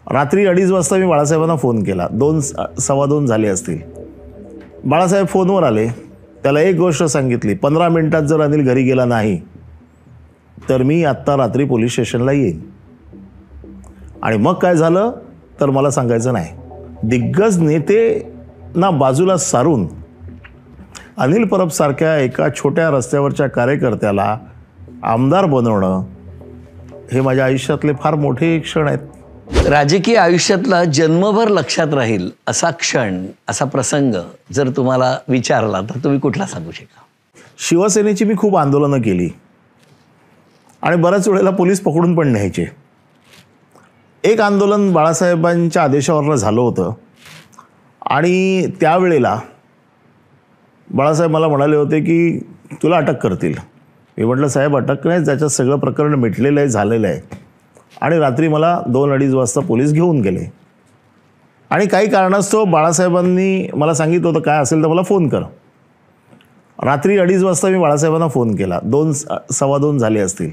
रात्री 2:30 वाजता मी बाळासाहेबांना फोन केला. 2:15 झाले असतील. बाळासाहेब फोनवर आले. त्याला एक गोष्ट सांगितली, 15 मिनिटात जर अनिल घरी गेला नाही तर मी आत्ता रात्री पोलीस स्टेशनला येईन. आणि मग काय झालं तर मला सांगायचं नाही. दिग्गज नेतेंना बाजूला सारून अनिल परब सारख्या एका छोट्या रस्त्यावरच्या कार्यकर्त्याला आमदार बनवणं हे माझ्या आयुष्यातले फार मोठे क्षण आहेत. राजकीय आयुष्यातला जन्मभर लक्षात राहील असा क्षण, असा प्रसंग जर तुम्हाला विचारला तर तुम्ही कुठला सांगू शकाल? शिवसेनेची मी खूप आंदोलनं केली आणि बऱ्याच वेळेला पोलीस पकडून पण न्यायचे. एक आंदोलन बाळासाहेबांच्या आदेशावरनं झालं होतं आणि त्यावेळेला बाळासाहेब मला म्हणाले होते की तुला अटक करतील. मी म्हटलं साहेब अटक नाही, त्याच्यात सगळं प्रकरण मिटलेलं आहे, झालेलं आहे. आणि रात्री मला 2-2:30 वाजता पोलीस घेऊन गेले आणि काही कारणास्तव बाळासाहेबांनी मला सांगितलं होतं काय असेल तर मला फोन कर. रात्री 2:30 वाजता मी बाळासाहेबांना फोन केला. 2:15 झाले असतील.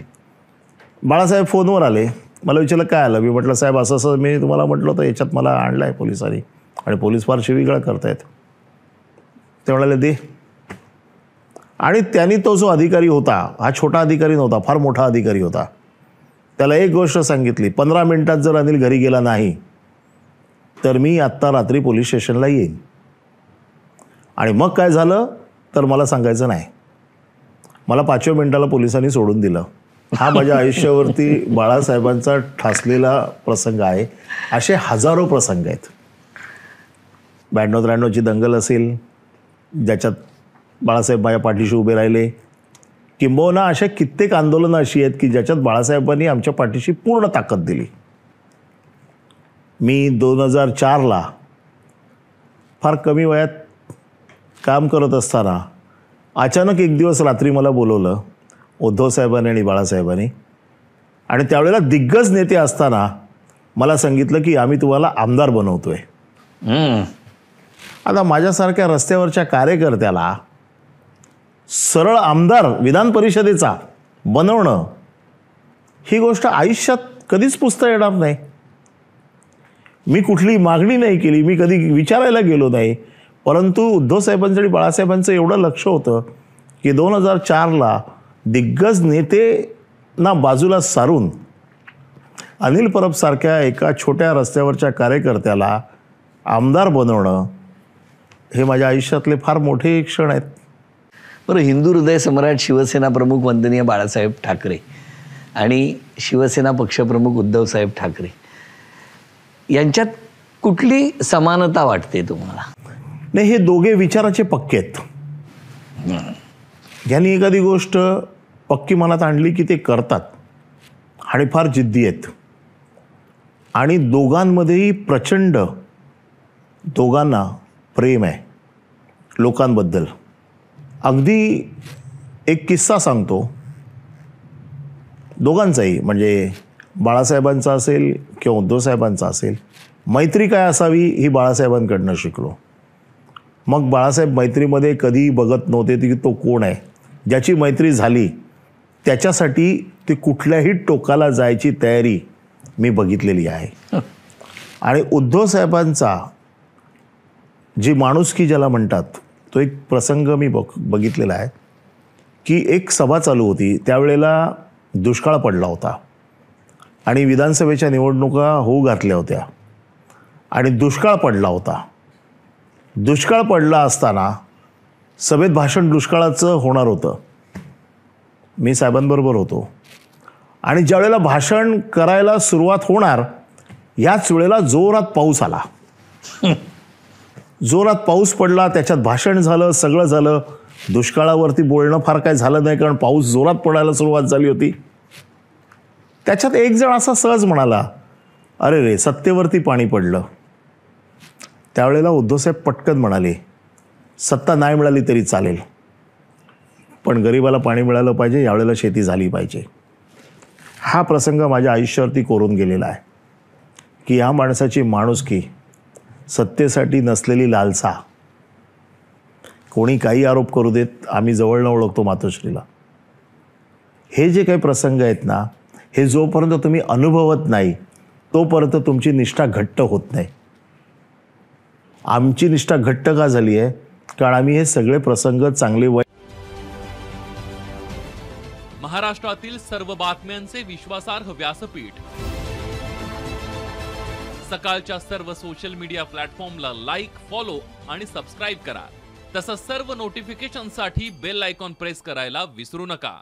बाळासाहेब फोनवर आले. मला विचारलं काय आलं. मी म्हटलं साहेब असं असं मी तुम्हाला म्हटलं होतं, याच्यात मला आणलं आहे पोलिसांनी आणि पोलीस फार शिवीगाळ करतायत. ते म्हणाले दे. आणि त्यांनी तो जो अधिकारी होता हा छोटा अधिकारी नव्हता, फार मोठा अधिकारी होता. त्याला एक गोष्ट सांगितली, 15 मिनिटात जर अनिल घरी गेला नाही तर मी आत्ता रात्री पोलीस स्टेशनला येईन. आणि मग काय झालं तर मला सांगायचं नाही. मला 5व्या मिनिटाला पोलिसांनी सोडून दिलं. हा माझ्या आयुष्यावरती बाळासाहेबांचा ठासलेला प्रसंग आहे. असे हजारो प्रसंग आहेत. 92-93ची दंगल असेल ज्याच्यात बाळासाहेब माझ्या पाठीशी उभे राहिले, किंबहुना अशा कित्येक आंदोलनं अशी आहेत की ज्याच्यात बाळासाहेबांनी आमच्या पाठीशी पूर्ण ताकद दिली. मी 2004ला फार कमी वयात काम करत असताना अचानक एक दिवस रात्री मला बोलवलं उद्धव साहेबांनी आणि बाळासाहेबांनी, आणि त्यावेळेला दिग्गज नेते असताना मला सांगितलं की आम्ही तुम्हाला आमदार बनवतोय. आता माझ्यासारख्या रस्त्यावरच्या कार्यकर्त्याला सरळ आमदार विधान परिषदेचा बनवणं ही गोष्ट आयुष्यात कधीच पुसता येणार नाही. मी कुठली मागणी नाही केली, मी कधी विचारायला गेलो नाही, परंतु उद्धव साहेबांचं आणि बाळासाहेबांचं एवढं लक्ष होतं की 2004ला दिग्गज नेतेंना बाजूला सारून अनिल परब सारख्या एका छोट्या रस्त्यावरच्या कार्यकर्त्याला आमदार बनवणं हे माझ्या आयुष्यातले फार मोठे क्षण आहेत. बरं, हिंदू हृदय सम्राट शिवसेना प्रमुख वंदनीय बाळासाहेब ठाकरे आणि शिवसेना पक्षप्रमुख उद्धवसाहेब ठाकरे यांच्यात कुठली समानता वाटते तुम्हाला? नाही, हे दोघे विचाराचे पक्के आहेत. यांनी एखादी गोष्ट पक्की मनात आणली की ते करतात आणि फार जिद्दी आहेत. आणि दोघांमध्येही प्रचंड, दोघांना प्रेम आहे लोकांबद्दल. अगदी एक किस्सा सांगतो दोघांचाही, म्हणजे बाळासाहेबांचा असेल किंवा उद्धवसाहेबांचा असेल. मैत्री काय असावी ही बाळासाहेबांकडनं शिकलो. मग बाळासाहेब मैत्रीमध्ये कधी बघत नव्हते की तो कोण आहे. ज्याची मैत्री झाली त्याच्यासाठी ते कुठल्याही टोकाला जायची तयारी मी बघितलेली आहे. आणि उद्धवसाहेबांचा जी माणुसकी ज्याला म्हणतात तो एक प्रसंग मी बघितलेला आहे की एक सभा चालू होती. त्यावेळेला दुष्काळ पडला होता आणि विधानसभेच्या निवडणुका होऊ घातल्या होत्या आणि दुष्काळ पडला होता. दुष्काळ पडला असताना सभेत भाषण दुष्काळाचं होणार होतं. मी साहेबांबरोबर होतो आणि ज्यावेळेला भाषण करायला सुरुवात होणार याच वेळेला जोरात पाऊस आला. जोरात पाऊस पडला, त्याच्यात भाषण झालं, सगळं झालं. दुष्काळावरती बोलणं फार काय झालं नाही कारण पाऊस जोरात पडायला सुरुवात झाली होती. त्याच्यात एक जण असा सहज म्हणाला, अरे रे सत्तेवरती पाणी पडलं. त्यावेळेला उद्धवसाहेब पटकन म्हणाले, सत्ता नाही मिळाली तरी चालेल पण गरिबाला पाणी मिळालं पाहिजे, यावेळेला शेती झाली पाहिजे. हा प्रसंग माझ्या आयुष्यावरती कोरून गेलेला आहे की ह्या माणसाची माणुसकी, सत्तेसाठी नसलेली लालसा. कोणी काही आरोप करू देत, आम्ही जवळनं ओळखतो मातोश्रीला. हे जे काही प्रसंग आहेत ना, हे जोपर्यंत तुम्ही अनुभवत नाही तोपर्यंत तुमची निष्ठा घट्ट होत नाही. आमची निष्ठा घट्ट का झाली आहे? कारण आम्ही हे सगळे प्रसंग चांगले महाराष्ट्रातील सर्व बातम्यांचे विश्वासार्ह व्यासपीठ, सकाळच्या सर्व सोशल मीडिया प्लॅटफॉर्मला लाईक, फॉलो आणि सबस्क्राईब करा. तसंच सर्व नोटिफिकेशनसाठी बेल आयकॉन प्रेस करायला विसरू नका.